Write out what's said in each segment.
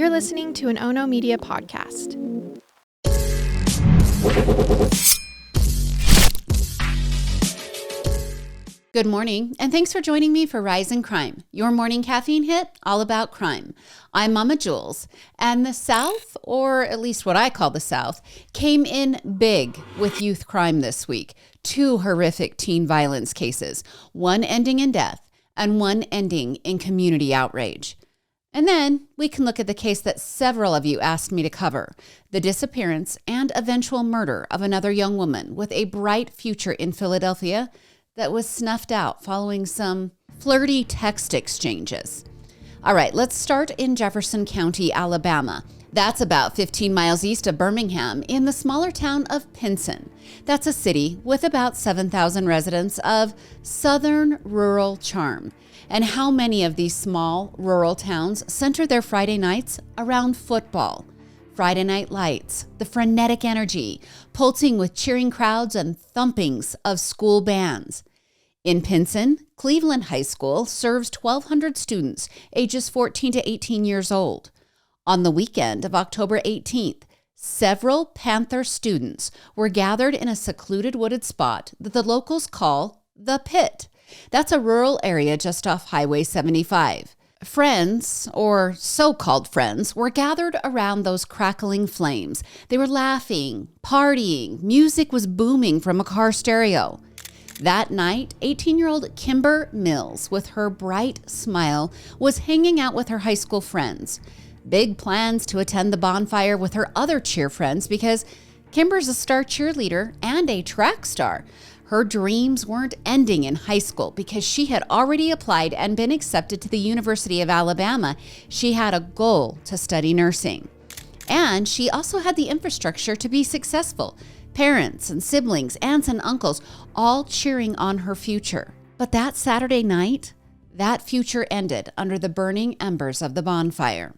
You're listening to an Ono Media podcast. Good morning, and thanks for joining me for Rise in Crime, your morning caffeine hit all about crime. I'm Mama Jules, and the South, or at least what I call the South, came in big with youth crime this week. 2 horrific teen violence cases, one ending in death and one ending in community outrage. And then we can look at the case that several of you asked me to cover, the disappearance and eventual murder of another young woman with a bright future in Philadelphia that was snuffed out following some flirty text exchanges. All right, let's start in Jefferson County, Alabama. That's about 15 miles east of Birmingham in the smaller town of Pinson. That's a city with about 7,000 residents of southern rural charm. And how many of these small rural towns center their Friday nights around football? Friday night lights, the frenetic energy, pulsing with cheering crowds and thumpings of school bands. In Pinson, Cleveland High School serves 1,200 students ages 14 to 18 years old. On the weekend of October 18th, several Panther students were gathered in a secluded wooded spot that the locals call the Pit. That's a rural area just off Highway 75. Friends, or so-called friends, were gathered around those crackling flames. They were laughing, partying, music was booming from a car stereo. That night, 18-year-old Kimber Mills, with her bright smile, was hanging out with her high school friends. Big plans to attend the bonfire with her other cheer friends because Kimber's a star cheerleader and a track star. Her dreams weren't ending in high school because she had already applied and been accepted to the University of Alabama. She had a goal to study nursing. And she also had the infrastructure to be successful. Parents and siblings, aunts and uncles, all cheering on her future. But that Saturday night, that future ended under the burning embers of the bonfire.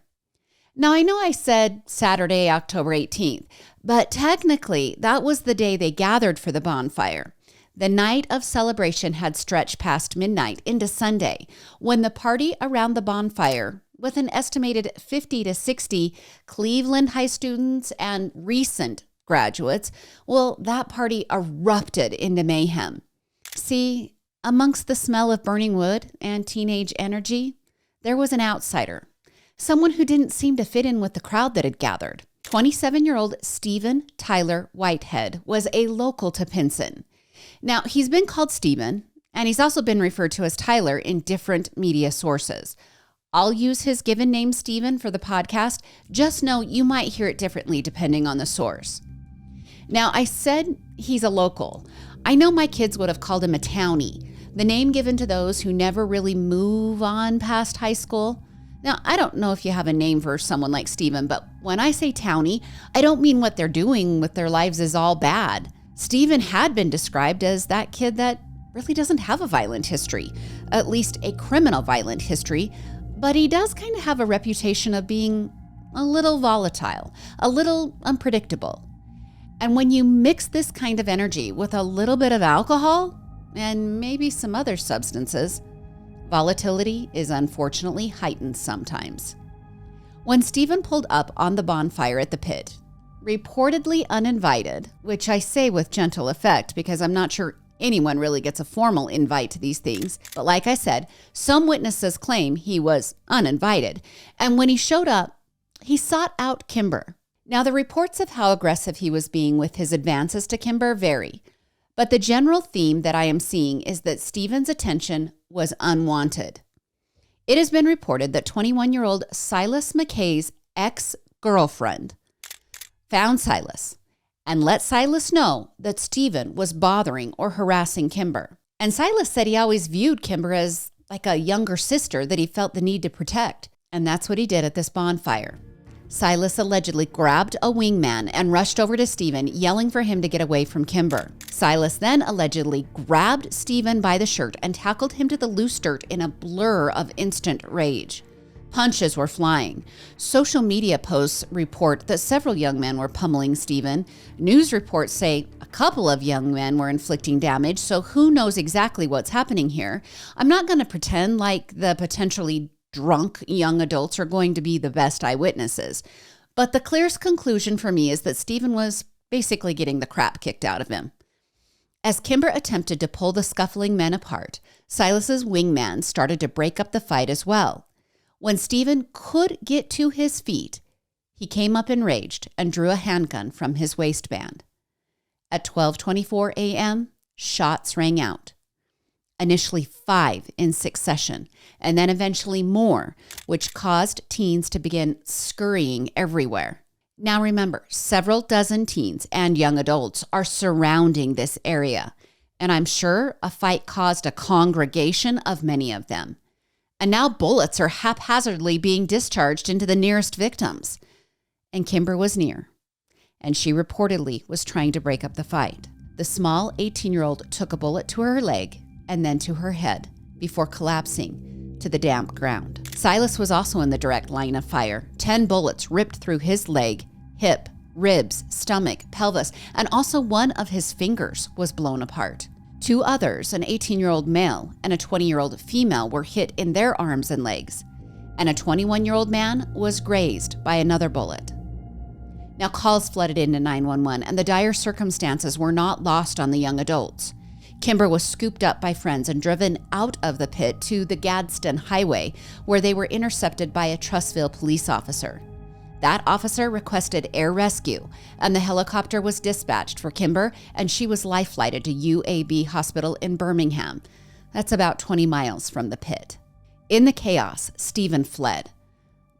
Now, I know I said Saturday, October 18th, but technically that was the day they gathered for the bonfire. The night of celebration had stretched past midnight into Sunday, when the party around the bonfire, with an estimated 50 to 60 Cleveland High students and recent graduates, well, that party erupted into mayhem. See, amongst the smell of burning wood and teenage energy, there was an outsider, someone who didn't seem to fit in with the crowd that had gathered. 27-year-old Stephen Tyler Whitehead was a local to Pinson. Now, he's been called Stephen, and he's also been referred to as Tyler in different media sources. I'll use his given name, Stephen, for the podcast. Just know you might hear it differently depending on the source. Now, I said he's a local. I know my kids would have called him a townie, the name given to those who never really move on past high school. Now, I don't know if you have a name for someone like Stephen, but when I say townie, I don't mean what they're doing with their lives is all bad. Stephen had been described as that kid that really doesn't have a violent history, at least a criminal violent history, but he does kind of have a reputation of being a little volatile, a little unpredictable. And when you mix this kind of energy with a little bit of alcohol and maybe some other substances, volatility is unfortunately heightened sometimes. When Stephen pulled up on the bonfire at the Pit, reportedly uninvited, which I say with gentle effect because I'm not sure anyone really gets a formal invite to these things. But like I said, some witnesses claim he was uninvited. And when he showed up, he sought out Kimber. Now, the reports of how aggressive he was being with his advances to Kimber vary. But the general theme that I am seeing is that Stephen's attention was unwanted. It has been reported that 21-year-old Silas McKay's ex-girlfriend found Silas and let Silas know that Stephen was bothering or harassing Kimber. And Silas said he always viewed Kimber as like a younger sister that he felt the need to protect. And that's what he did at this bonfire. Silas allegedly grabbed a wingman and rushed over to Stephen, yelling for him to get away from Kimber. Silas then allegedly grabbed Stephen by the shirt and tackled him to the loose dirt in a blur of instant rage. Punches were flying. Social media posts report that several young men were pummeling Stephen. News reports say a couple of young men were inflicting damage, so who knows exactly what's happening here. I'm not going to pretend like the potentially drunk young adults are going to be the best eyewitnesses. But the clearest conclusion for me is that Stephen was basically getting the crap kicked out of him. As Kimber attempted to pull the scuffling men apart, Silas's wingman started to break up the fight as well. When Stephen could get to his feet, he came up enraged and drew a handgun from his waistband. At 12:24 a.m., shots rang out. Initially 5 in succession, and then eventually more, which caused teens to begin scurrying everywhere. Now remember, several dozen teens and young adults are surrounding this area, and I'm sure a fight caused a congregation of many of them. And now bullets are haphazardly being discharged into the nearest victims. And Kimber was near, and she reportedly was trying to break up the fight. The small 18-year-old took a bullet to her leg and then to her head before collapsing to the damp ground. Silas was also in the direct line of fire. 10 bullets ripped through his leg, hip, ribs, stomach, pelvis, and also one of his fingers was blown apart. 2 others, an 18-year-old male and a 20-year-old female, were hit in their arms and legs, and a 21-year-old man was grazed by another bullet. Now calls flooded into 911, and the dire circumstances were not lost on the young adults. Kimber was scooped up by friends and driven out of the pit to the Gadsden Highway, where they were intercepted by a Trussville police officer. That officer requested air rescue, and the helicopter was dispatched for Kimber, and she was life-flighted to UAB Hospital in Birmingham. That's about 20 miles from the pit. In the chaos, Stephen fled.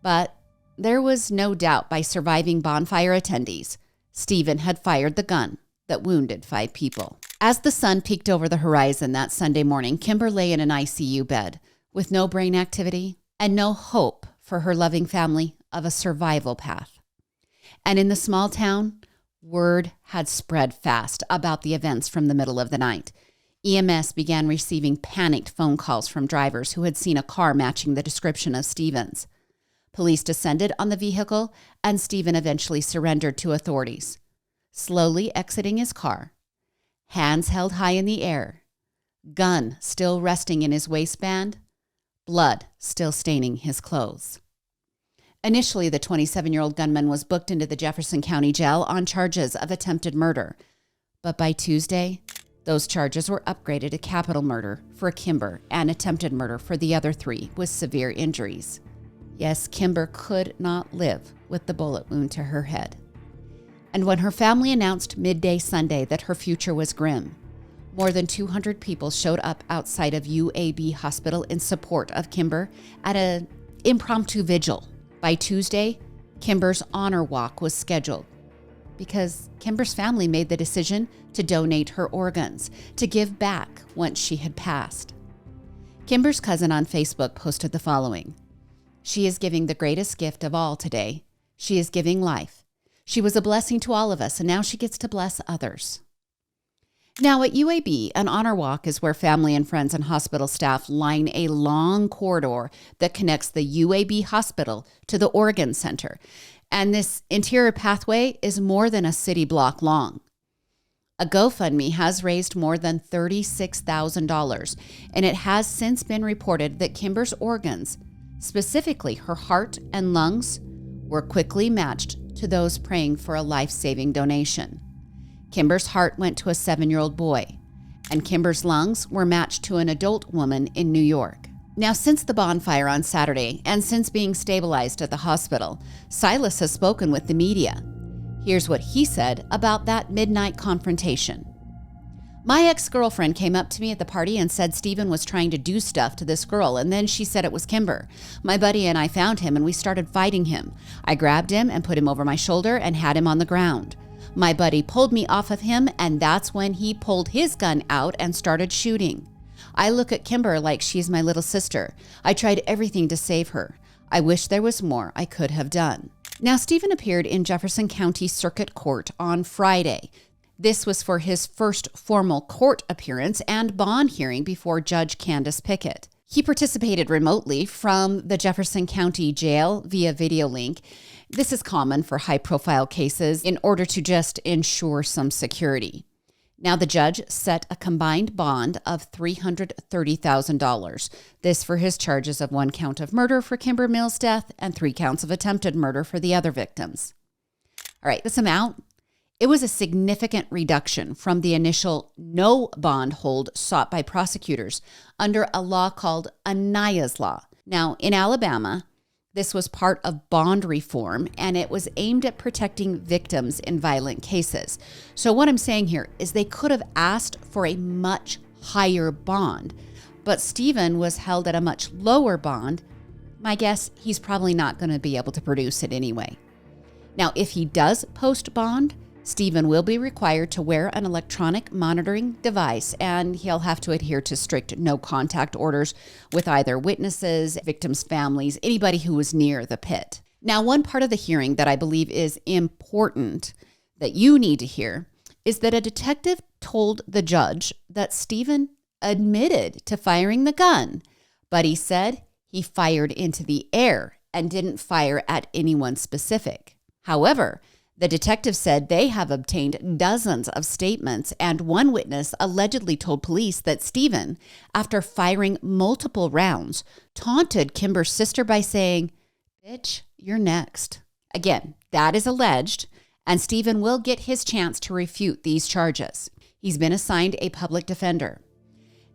But there was no doubt by surviving Bonfire attendees, Stephen had fired the gun that wounded 5 people. As the sun peeked over the horizon that Sunday morning, Kimber lay in an ICU bed with no brain activity and no hope for her loving family of a survival path. And in the small town, word had spread fast about the events from the middle of the night. EMS began receiving panicked phone calls from drivers who had seen a car matching the description of Stephen's. Police descended on the vehicle, and Stephen eventually surrendered to authorities, slowly exiting his car, hands held high in the air, gun still resting in his waistband, blood still staining his clothes. Initially, the 27-year-old gunman was booked into the Jefferson County Jail on charges of attempted murder. But by Tuesday, those charges were upgraded to capital murder for Kimber and attempted murder for the other 3 with severe injuries. Yes, Kimber could not live with the bullet wound to her head. And when her family announced midday Sunday that her future was grim, more than 200 people showed up outside of UAB Hospital in support of Kimber at an impromptu vigil. By Tuesday, Kimber's honor walk was scheduled because Kimber's family made the decision to donate her organs, to give back once she had passed. Kimber's cousin on Facebook posted the following: "She is giving the greatest gift of all today. She is giving life. She was a blessing to all of us, and now she gets to bless others." Now at UAB, an honor walk is where family and friends and hospital staff line a long corridor that connects the UAB hospital to the Organ Center. And this interior pathway is more than a city block long. A GoFundMe has raised more than $36,000, and it has since been reported that Kimber's organs, specifically her heart and lungs, were quickly matched to those praying for a life-saving donation. Kimber's heart went to a 7-year-old boy, and Kimber's lungs were matched to an adult woman in New York. Now, since the bonfire on Saturday, and since being stabilized at the hospital, Silas has spoken with the media. Here's what he said about that midnight confrontation. "My ex-girlfriend came up to me at the party and said Stephen was trying to do stuff to this girl, and then she said it was Kimber. My buddy and I found him, and we started fighting him. I grabbed him and put him over my shoulder and had him on the ground. My buddy pulled me off of him, and that's when he pulled his gun out and started shooting. I look at Kimber like she's my little sister. I tried everything to save her. I wish there was more I could have done." Now, Stephen appeared in Jefferson County Circuit Court on Friday. This was for his first formal court appearance and bond hearing before Judge Candace Pickett. He participated remotely from the Jefferson County Jail via video link. This is common for high-profile cases in order to just ensure some security. Now, the judge set a combined bond of $330,000. This for his charges of 1 count of murder for Kimber Mills' death and 3 counts of attempted murder for the other victims. All right, this amount, it was a significant reduction from the initial no bond hold sought by prosecutors under a law called Aniah's Law. Now, in Alabama, this was part of bond reform, and it was aimed at protecting victims in violent cases. So what I'm saying here is they could have asked for a much higher bond, but Stephen was held at a much lower bond. My guess, he's probably not going to be able to produce it anyway. Now, if he does post bond, Stephen will be required to wear an electronic monitoring device, and he'll have to adhere to strict no contact orders with either witnesses, victims' families, anybody who was near the pit. Now, one part of the hearing that I believe is important that you need to hear is that a detective told the judge that Stephen admitted to firing the gun, but he said he fired into the air and didn't fire at anyone specific. However, the detective said they have obtained dozens of statements, and one witness allegedly told police that Stephen, after firing multiple rounds, taunted Kimber's sister by saying, "Bitch, you're next." Again, that is alleged, and Stephen will get his chance to refute these charges. He's been assigned a public defender.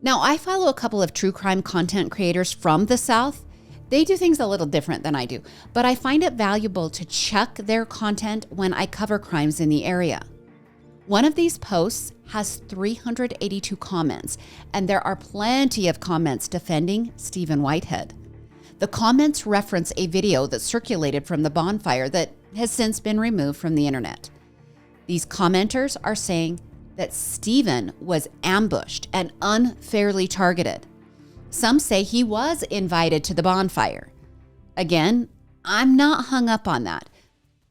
Now, I follow a couple of true crime content creators from the South. They do things a little different than I do, but I find it valuable to check their content when I cover crimes in the area. One of these posts has 382 comments, and there are plenty of comments defending Stephen Whitehead. The comments reference a video that circulated from the bonfire that has since been removed from the internet. These commenters are saying that Stephen was ambushed and unfairly targeted. Some say he was invited to the bonfire. Again, I'm not hung up on that,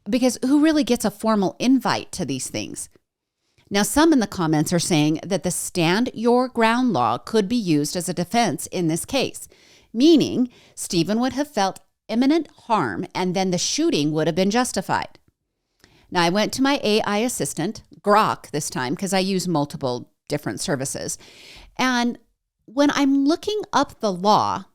because who really gets a formal invite to these things? Now, some in the comments are saying that the stand your ground law could be used as a defense in this case, meaning Stephen would have felt imminent harm and then the shooting would have been justified. Now, I went to my AI assistant, Grok this time, because I use multiple different services, and when I'm looking up the law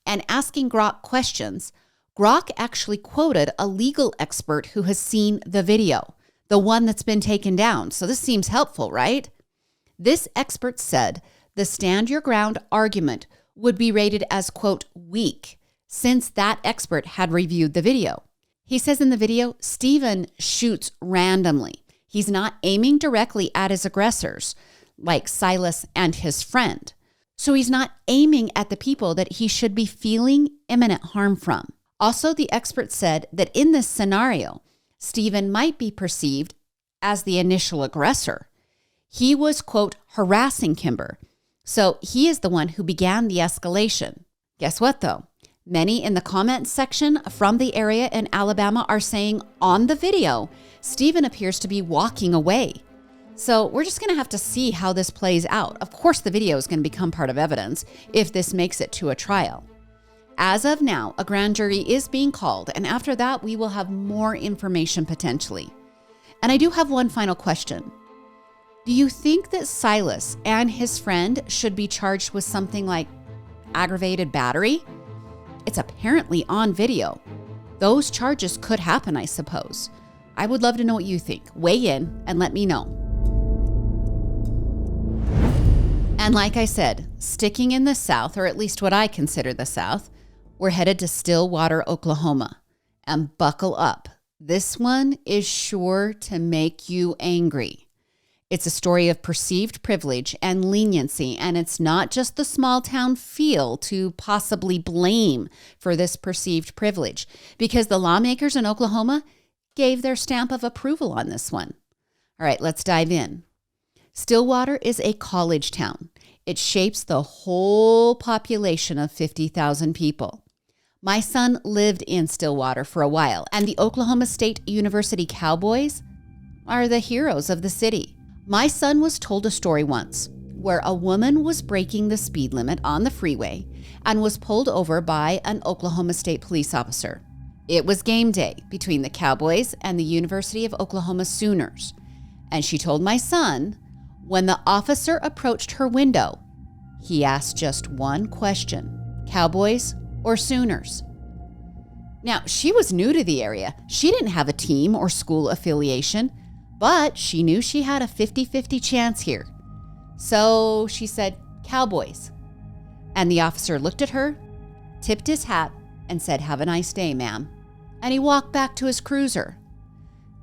and asking Grok questions, Grok actually quoted a legal expert who has seen the video, the one that's been taken down. So this seems helpful, right? This expert said the stand your ground argument would be rated as, quote, weak, since that expert had reviewed the video. He says in the video, Stephen shoots randomly. He's not aiming directly at his aggressors, like Silas and his friend. So he's not aiming at the people that he should be feeling imminent harm from. Also, the expert said that in this scenario, Stephen might be perceived as the initial aggressor. He was, quote, harassing Kimber. So he is the one who began the escalation. Guess what, though? Many in the comments section from the area in Alabama are saying on the video, Stephen appears to be walking away. So we're just going to have to see how this plays out. Of course, the video is going to become part of evidence if this makes it to a trial. As of now, a grand jury is being called, and after that, we will have more information potentially. And I do have one final question. Do you think that Silas and his friend should be charged with something like aggravated battery? It's apparently on video. Those charges could happen, I suppose. I would love to know what you think. Weigh in and let me know. And like I said, sticking in the South, or at least what I consider the South, we're headed to Stillwater, Oklahoma. And buckle up. This one is sure to make you angry. It's a story of perceived privilege and leniency, and it's not just the small town feel to possibly blame for this perceived privilege, because the lawmakers in Oklahoma gave their stamp of approval on this one. All right, let's dive in. Stillwater is a college town. It shapes the whole population of 50,000 people. My son lived in Stillwater for a while, and the Oklahoma State University Cowboys are the heroes of the city. My son was told a story once where a woman was breaking the speed limit on the freeway and was pulled over by an Oklahoma State police officer. It was game day between the Cowboys and the University of Oklahoma Sooners, and she told my son, When the officer approached her window, he asked just one question: Cowboys or Sooners? Now, she was new to the area. She didn't have a team or school affiliation, but she knew she had a 50-50 chance here. So she said, Cowboys. And the officer looked at her, tipped his hat, and said, "Have a nice day, ma'am." And he walked back to his cruiser.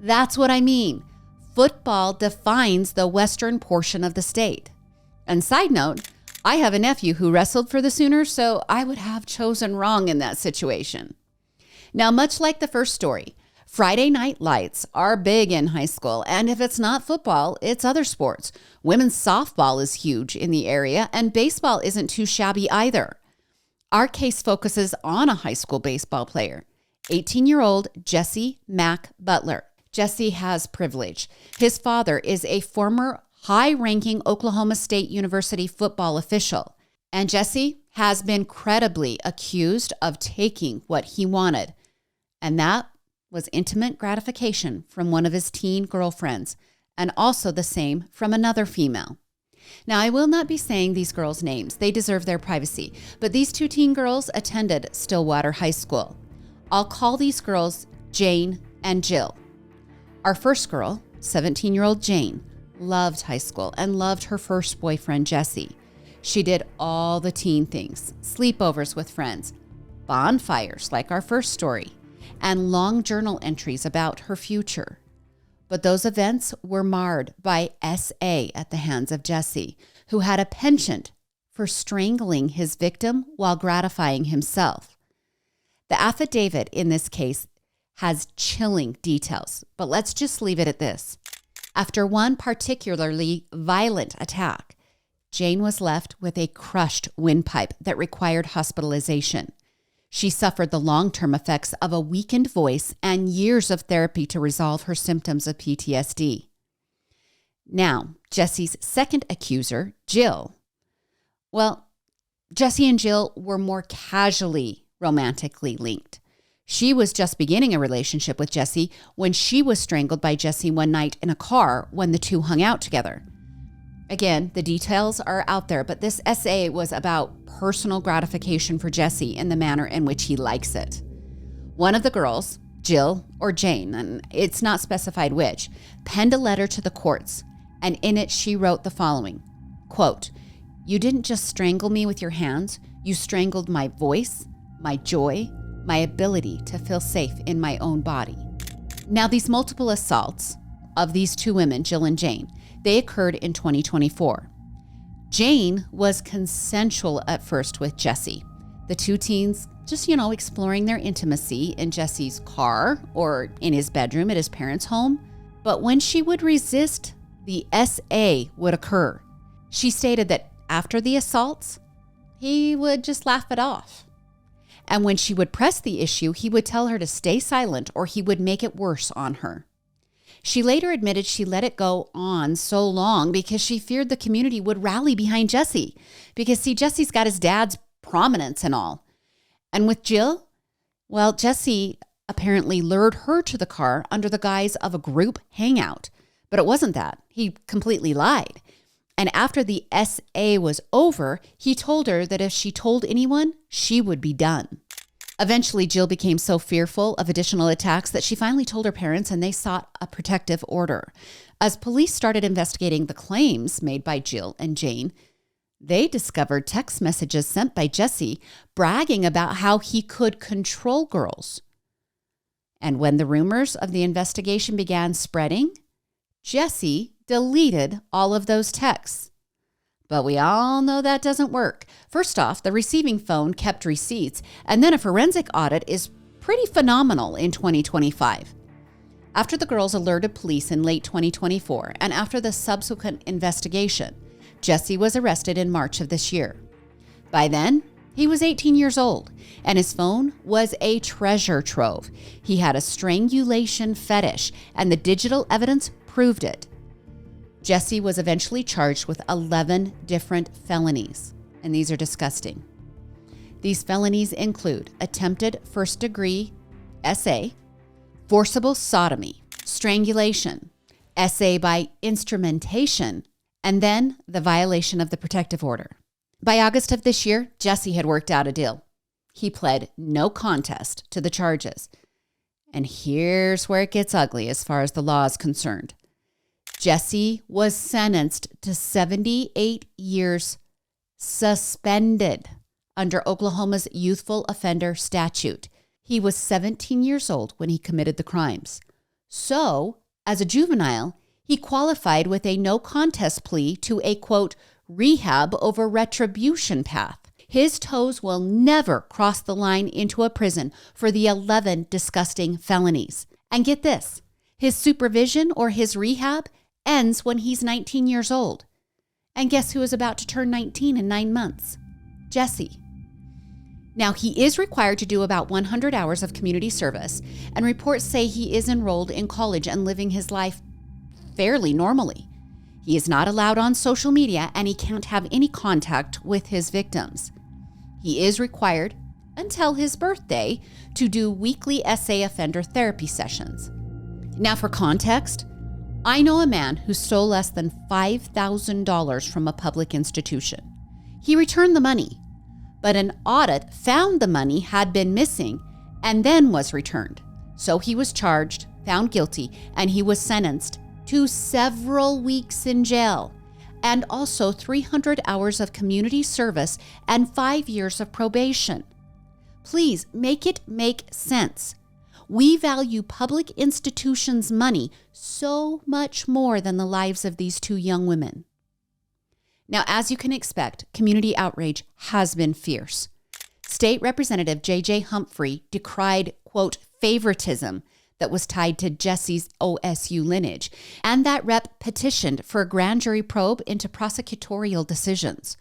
That's what I mean. Football defines the western portion of the state. And side note, I have a nephew who wrestled for the Sooners, so I would have chosen wrong in that situation. Now, much like the first story, Friday night lights are big in high school, and if it's not football, it's other sports. Women's softball is huge in the area, and baseball isn't too shabby either. Our case focuses on a high school baseball player, 18-year-old Jesse Mack Butler. Jesse has privilege. His father is a former high-ranking Oklahoma State University football official, and Jesse has been credibly accused of taking what he wanted, and that was intimate gratification from one of his teen girlfriends, and also the same from another female. Now, I will not be saying these girls' names. They deserve their privacy, but these two teen girls attended Stillwater High School. I'll call these girls Jane and Jill. Our first girl, 17-year-old Jane, loved high school and loved her first boyfriend, Jesse. She did all the teen things: sleepovers with friends, bonfires like our first story, and long journal entries about her future. But those events were marred by SA at the hands of Jesse, who had a penchant for strangling his victim while gratifying himself. The affidavit in this case has chilling details, but let's just leave it at this. After one particularly violent attack, Jane was left with a crushed windpipe that required hospitalization. She suffered the long-term effects of a weakened voice and years of therapy to resolve her symptoms of PTSD. Now, Jesse's second accuser, Jill. Well, Jesse and Jill were more casually romantically linked. She was just beginning a relationship with Jesse when she was strangled by Jesse one night in a car when the two hung out together. Again, the details are out there, but this essay was about personal gratification for Jesse in the manner in which he likes it. One of the girls, Jill or Jane, and it's not specified which, penned a letter to the courts, and in it she wrote the following, quote, "You didn't just strangle me with your hands, you strangled my voice, my joy, my ability to feel safe in my own body." Now, these multiple assaults of these two women, Jill and Jane, they occurred in 2024. Jane was consensual at first with Jesse. The two teens just, exploring their intimacy in Jesse's car or in his bedroom at his parents' home. But when she would resist, the SA would occur. She stated that after the assaults, he would just laugh it off. And when she would press the issue, he would tell her to stay silent or he would make it worse on her. She later admitted she let it go on so long because she feared the community would rally behind Jesse. Because, see, Jesse's got his dad's prominence and all. And with Jill, well, Jesse apparently lured her to the car under the guise of a group hangout. But it wasn't that. He completely lied. And after the SA was over, he told her that if she told anyone, she would be done. Eventually, Jill became so fearful of additional attacks that she finally told her parents, and they sought a protective order. As police started investigating the claims made by Jill and Jane, they discovered text messages sent by Jesse bragging about how he could control girls. And when the rumors of the investigation began spreading, Jesse deleted all of those texts. But we all know that doesn't work. First off, the receiving phone kept receipts, and then a forensic audit is pretty phenomenal in 2025. After the girls alerted police in late 2024, and after the subsequent investigation, Jesse was arrested in March of this year. By then, he was 18 years old, and his phone was a treasure trove. He had a strangulation fetish, and the digital evidence proved it. Jesse was eventually charged with 11 different felonies, and these are disgusting. These felonies include attempted first-degree SA, forcible sodomy, strangulation, SA by instrumentation, and then the violation of the protective order. By August of this year, Jesse had worked out a deal. He pled no contest to the charges. And here's where it gets ugly as far as the law is concerned. Jesse was sentenced to 78 years suspended under Oklahoma's youthful offender statute. He was 17 years old when he committed the crimes. So, as a juvenile, he qualified with a no contest plea to a, quote, rehab over retribution path. His toes will never cross the line into a prison for the 11 disgusting felonies. And get this, his supervision or his rehab ends when he's 19 years old. And guess who is about to turn 19 in 9 months? Jesse. Now, he is required to do about 100 hours of community service, and reports say he is enrolled in college and living his life fairly normally. He is not allowed on social media, and he can't have any contact with his victims. He is required, until his birthday, to do weekly SA offender therapy sessions. Now, for context, I know a man who stole less than $5,000 from a public institution. He returned the money, but an audit found the money had been missing and then was returned. So he was charged, found guilty, and he was sentenced to several weeks in jail and also 300 hours of community service and 5 years of probation. Please make it make sense. We value public institutions' money so much more than the lives of these two young women. Now, as you can expect, community outrage has been fierce. State Representative J.J. Humphrey decried, quote, favoritism that was tied to Jesse's OSU lineage, and that rep petitioned for a grand jury probe into prosecutorial decisions.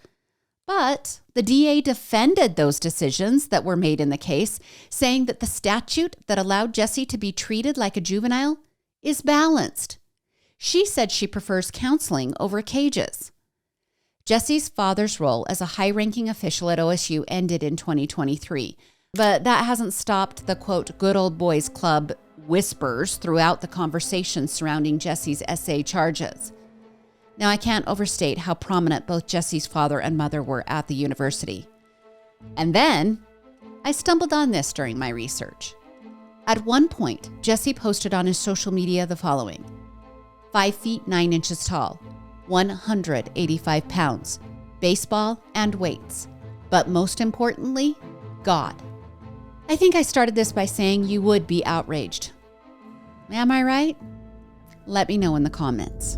But the DA defended those decisions that were made in the case, saying that the statute that allowed Jesse to be treated like a juvenile is balanced. She said she prefers counseling over cages. Jesse's father's role as a high-ranking official at OSU ended in 2023, but that hasn't stopped the, quote, good old boys club whispers throughout the conversation surrounding Jesse's SA charges. Now, I can't overstate how prominent both Jesse's father and mother were at the university. And then I stumbled on this during my research. At one point, Jesse posted on his social media the following: 5 feet 9 inches tall, 185 pounds, baseball and weights, but most importantly, God. I think I started this by saying you would be outraged. Am I right? Let me know in the comments.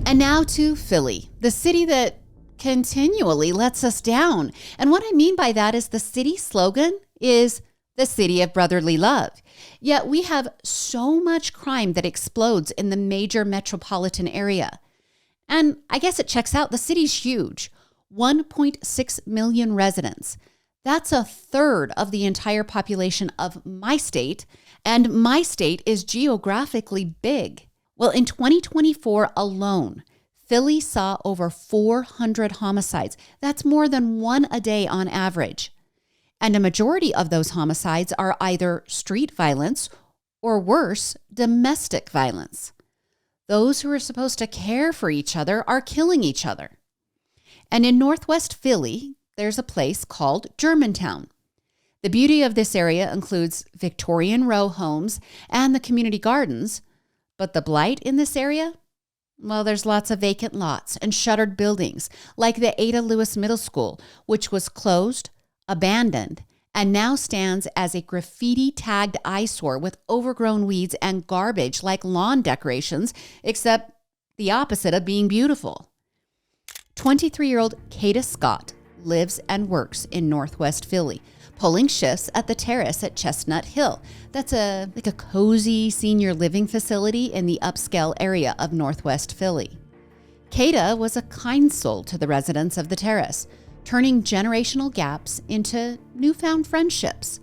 And now to Philly, the city that continually lets us down. And what I mean by that is the city slogan is the city of brotherly love. Yet we have so much crime that explodes in the major metropolitan area. And I guess it checks out. The city's huge, 1.6 million residents. That's a third of the entire population of my state, and my state is geographically big. Well, in 2024 alone, Philly saw over 400 homicides. That's more than one a day on average. And a majority of those homicides are either street violence or worse, domestic violence. Those who are supposed to care for each other are killing each other. And in Northwest Philly, there's a place called Germantown. The beauty of this area includes Victorian row homes and the community gardens, but the blight in this area? Well, there's lots of vacant lots and shuttered buildings, like the Ada Lewis Middle School, which was closed, abandoned, and now stands as a graffiti-tagged eyesore with overgrown weeds and garbage like lawn decorations, except the opposite of being beautiful. 23-year-old Kata Scott lives and works in Northwest Philly, pulling shifts at the Terrace at Chestnut Hill. That's a cozy senior living facility in the upscale area of Northwest Philly. Kata was a kind soul to the residents of the Terrace, turning generational gaps into newfound friendships.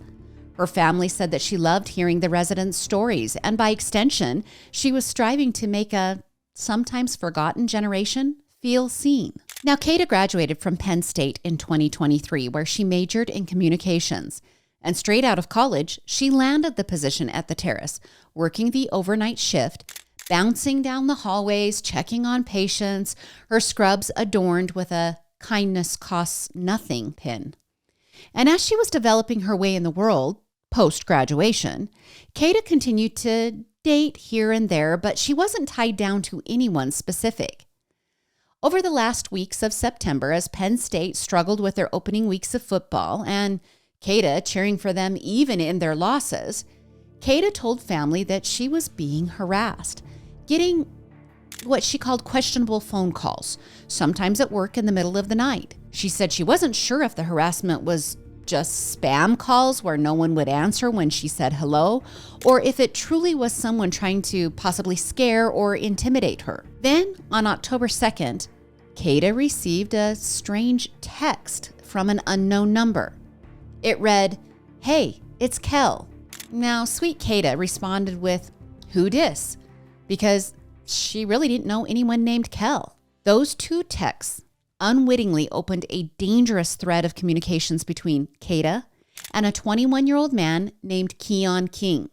Her family said that she loved hearing the residents' stories, and by extension, she was striving to make a sometimes forgotten generation feel seen. Now, Kata graduated from Penn State in 2023, where she majored in communications. And straight out of college, she landed the position at the Terrace, working the overnight shift, bouncing down the hallways, checking on patients, her scrubs adorned with a kindness costs nothing pin. And as she was developing her way in the world, post-graduation, Kata continued to date here and there, but she wasn't tied down to anyone specific. Over the last weeks of September, as Penn State struggled with their opening weeks of football and Kata cheering for them even in their losses, Kata told family that she was being harassed, getting what she called questionable phone calls, sometimes at work in the middle of the night. She said she wasn't sure if the harassment was just spam calls where no one would answer when she said hello, or if it truly was someone trying to possibly scare or intimidate her. Then, on October 2nd, Kata received a strange text from an unknown number. It read, "Hey, it's Kel." Now, sweet Kata responded with, "Who dis?" because she really didn't know anyone named Kel. Those two texts unwittingly opened a dangerous thread of communications between Kata and a 21-year-old man named Keon King.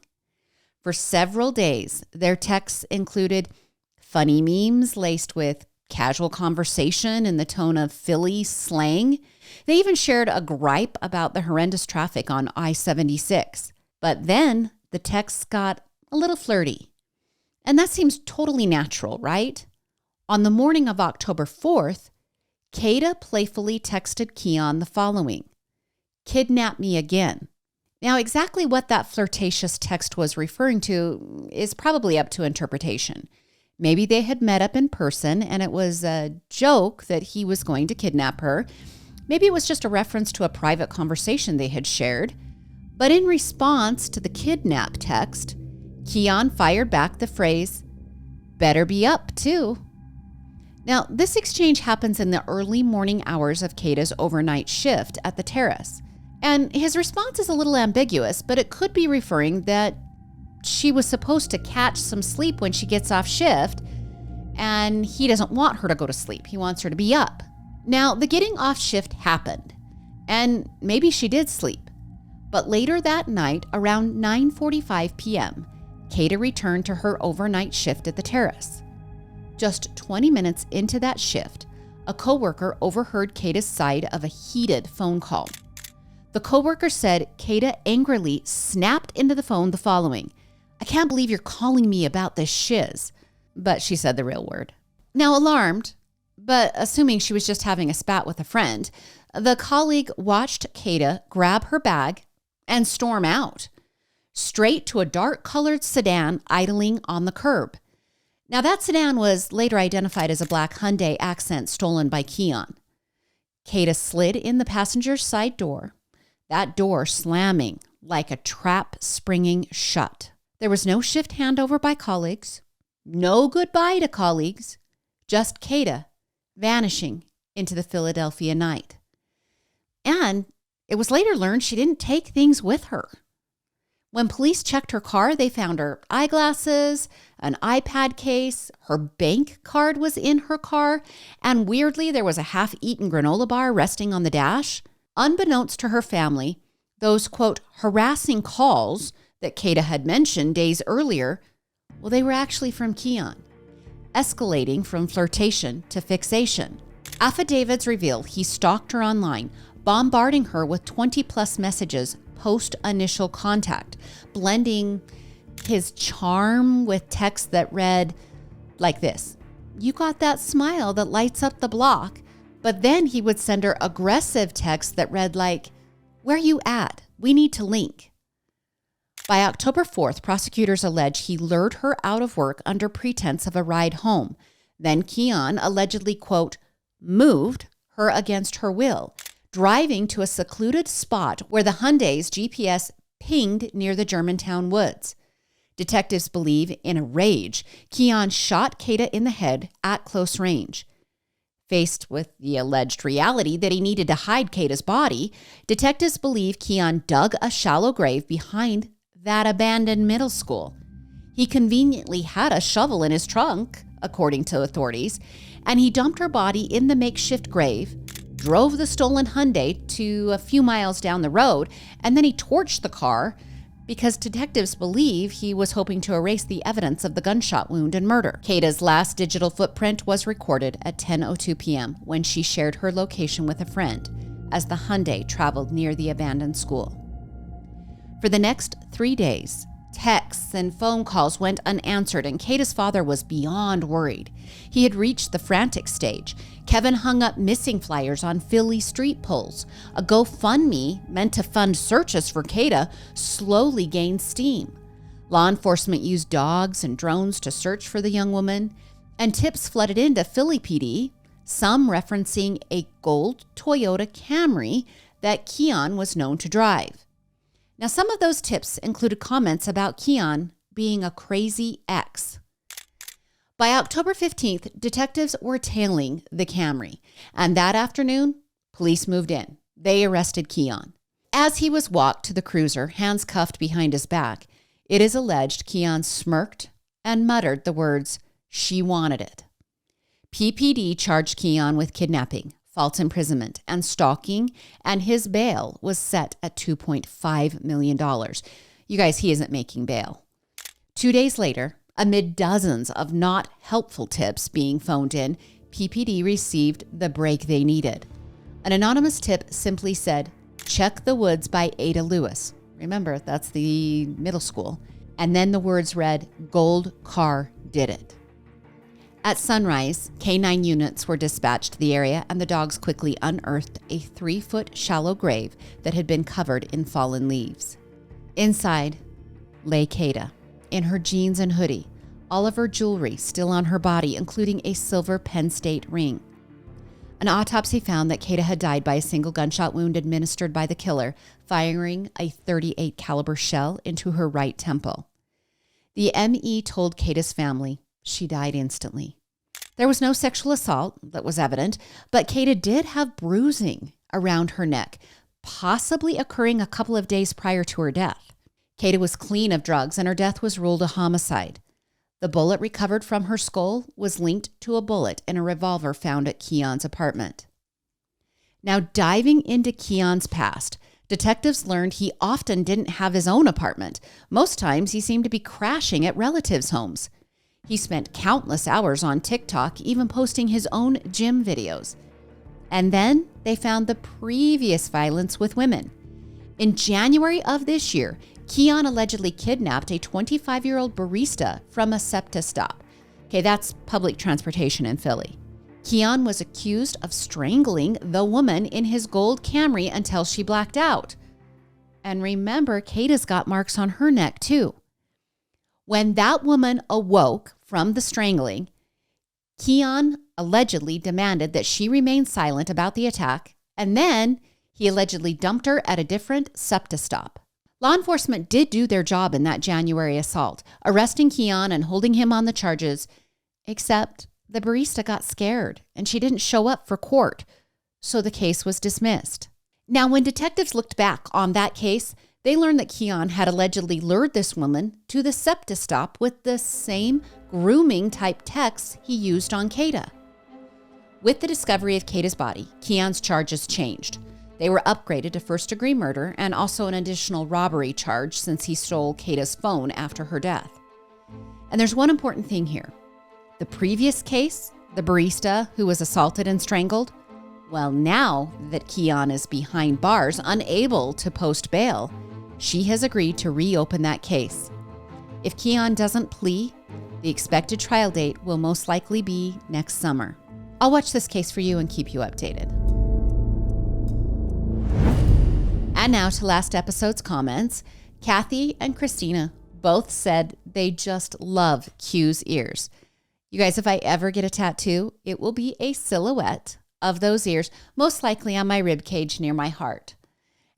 For several days, their texts included funny memes laced with casual conversation in the tone of Philly slang. They even shared a gripe about the horrendous traffic on I-76. But then the texts got a little flirty. And that seems totally natural, right? On the morning of October 4th, Kata playfully texted Keon the following: "Kidnap me again." Now, exactly what that flirtatious text was referring to is probably up to interpretation. Maybe they had met up in person and it was a joke that he was going to kidnap her. Maybe it was just a reference to a private conversation they had shared. But in response to the kidnap text, Keon fired back the phrase, "Better be up too." Now, this exchange happens in the early morning hours of Kata's overnight shift at the terrace. And his response is a little ambiguous, but it could be referring that she was supposed to catch some sleep when she gets off shift, and he doesn't want her to go to sleep. He wants her to be up. Now, the getting off shift happened, and maybe she did sleep. But later that night, around 9:45 p.m., Kata returned to her overnight shift at the terrace. Just 20 minutes into that shift, a coworker overheard Kata's side of a heated phone call. The coworker said Kata angrily snapped into the phone the following: "I can't believe you're calling me about this shiz." But she said the real word. Now, alarmed, but assuming she was just having a spat with a friend, the colleague watched Kata grab her bag and storm out, straight to a dark-colored sedan idling on the curb. Now, that sedan was later identified as a black Hyundai Accent stolen by Keon. Kata slid in the passenger's side door, that door slamming like a trap springing shut. There was no shift handover by colleagues, no goodbye to colleagues, just Kata vanishing into the Philadelphia night. And it was later learned she didn't take things with her. When police checked her car, they found her eyeglasses, an iPad case, her bank card was in her car, and weirdly, there was a half-eaten granola bar resting on the dash. Unbeknownst to her family, those, quote, harassing calls that Kata had mentioned days earlier, well, they were actually from Keon, escalating from flirtation to fixation. Affidavits reveal he stalked her online, bombarding her with 20-plus messages post-initial contact, blending his charm with text that read like this: "You got that smile that lights up the block." But then he would send her aggressive text that read like, "Where you at? We need to link." By October 4th, prosecutors allege he lured her out of work under pretense of a ride home. Then Keon allegedly, quote, moved her against her will, driving to a secluded spot where the Hyundai's GPS pinged near the Germantown woods. Detectives believe, in a rage, Keon shot Kata in the head at close range. Faced with the alleged reality that he needed to hide Kata's body, detectives believe Keon dug a shallow grave behind that abandoned middle school. He conveniently had a shovel in his trunk, according to authorities, and he dumped her body in the makeshift grave, drove the stolen Hyundai to a few miles down the road, and then he torched the car because detectives believe he was hoping to erase the evidence of the gunshot wound and murder. Kata's last digital footprint was recorded at 10:02 p.m. when she shared her location with a friend as the Hyundai traveled near the abandoned school. For the next 3 days, texts and phone calls went unanswered, and Kata's father was beyond worried. He had reached the frantic stage. Kevin hung up missing flyers on Philly street poles. A GoFundMe meant to fund searches for Kata slowly gained steam. Law enforcement used dogs and drones to search for the young woman, and tips flooded into Philly PD, some referencing a gold Toyota Camry that Keon was known to drive. Now, some of those tips included comments about Keon being a crazy ex. By October 15th, detectives were tailing the Camry, and that afternoon, police moved in. They arrested Keon. As he was walked to the cruiser, hands cuffed behind his back, it is alleged Keon smirked and muttered the words, "She wanted it." PPD charged Keon with kidnapping, false imprisonment, and stalking, and his bail was set at $2.5 million. You guys, he isn't making bail. 2 days later, amid dozens of not helpful tips being phoned in, PPD received the break they needed. An anonymous tip simply said, "Check the Woods" by Ada Lewis. Remember, that's the middle school. And then the words read, "Gold car did it." At sunrise, K-9 units were dispatched to the area, and the dogs quickly unearthed a 3-foot shallow grave that had been covered in fallen leaves. Inside lay Kata, in her jeans and hoodie, all of her jewelry still on her body, including a silver Penn State ring. An autopsy found that Kata had died by a single gunshot wound administered by the killer, firing a .38 caliber shell into her right temple. The ME told Kata's family she died instantly. There was no sexual assault that was evident, but Kata did have bruising around her neck, possibly occurring a couple of days prior to her death. Kata was clean of drugs, and her death was ruled a homicide. The bullet recovered from her skull was linked to a bullet in a revolver found at Keon's apartment. Now, diving into Keon's past, detectives learned he often didn't have his own apartment. Most times, he seemed to be crashing at relatives' homes. He spent countless hours on TikTok, even posting his own gym videos. And then they found the previous violence with women. In January of this year, Keon allegedly kidnapped a 25-year-old barista from a SEPTA stop. Okay, that's public transportation in Philly. Keon was accused of strangling the woman in his gold Camry until she blacked out. And remember, Kata's got marks on her neck too. When that woman awoke from the strangling, Keon allegedly demanded that she remain silent about the attack, and then he allegedly dumped her at a different SEPTA stop. Law enforcement did do their job in that January assault, arresting Keon and holding him on the charges, except the barista got scared and she didn't show up for court, so the case was dismissed. Now, when detectives looked back on that case, they learned that Keon had allegedly lured this woman to the SEPTA stop with the same grooming-type texts he used on Kata. With the discovery of Kata's body, Keon's charges changed. They were upgraded to first-degree murder and also an additional robbery charge since he stole Kata's phone after her death. And there's one important thing here. The previous case, the barista who was assaulted and strangled, well, now that Keon is behind bars, unable to post bail, she has agreed to reopen that case. If Keon doesn't plea, the expected trial date will most likely be next summer. I'll watch this case for you and keep you updated. And now to last episode's comments. Kathy and Christina both said they just love Q's ears. You guys, if I ever get a tattoo, it will be a silhouette of those ears, most likely on my rib cage near my heart.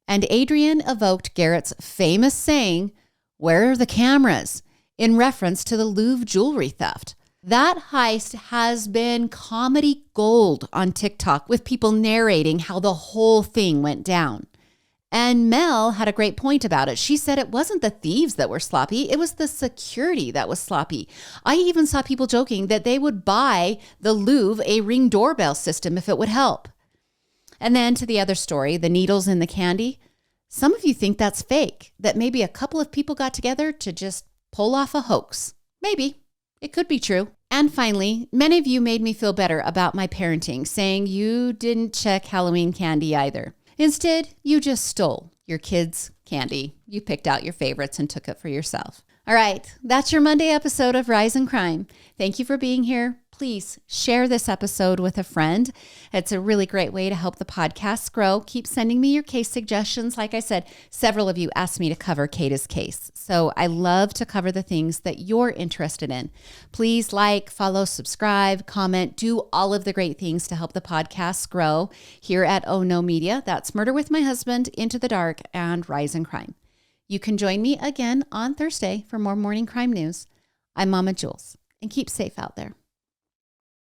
And Adrian evoked Garrett's famous saying, "Where are the cameras?" in reference to the Louvre jewelry theft. That heist has been comedy gold on TikTok, with people narrating how the whole thing went down. And Mel had a great point about it. She said it wasn't the thieves that were sloppy, it was the security that was sloppy. I even saw people joking that they would buy the Louvre a Ring doorbell system if it would help. And then to the other story, the needles in the candy. Some of you think that's fake, that maybe a couple of people got together to just pull off a hoax. Maybe. It could be true. And finally, many of you made me feel better about my parenting, saying you didn't check Halloween candy either. Instead, you just stole your kids' candy. You picked out your favorites and took it for yourself. All right, that's your Monday episode of Rise in Crime. Thank you for being here. Please share this episode with a friend. It's a really great way to help the podcast grow. Keep sending me your case suggestions. Like I said, several of you asked me to cover Kata's case. So I love to cover the things that you're interested in. Please like, follow, subscribe, comment, do all of the great things to help the podcast grow here at Oh No Media. That's Murder with My Husband, Into the Dark, and Rise in Crime. You can join me again on Thursday for more morning crime news. I'm Mama Jules, and keep safe out there.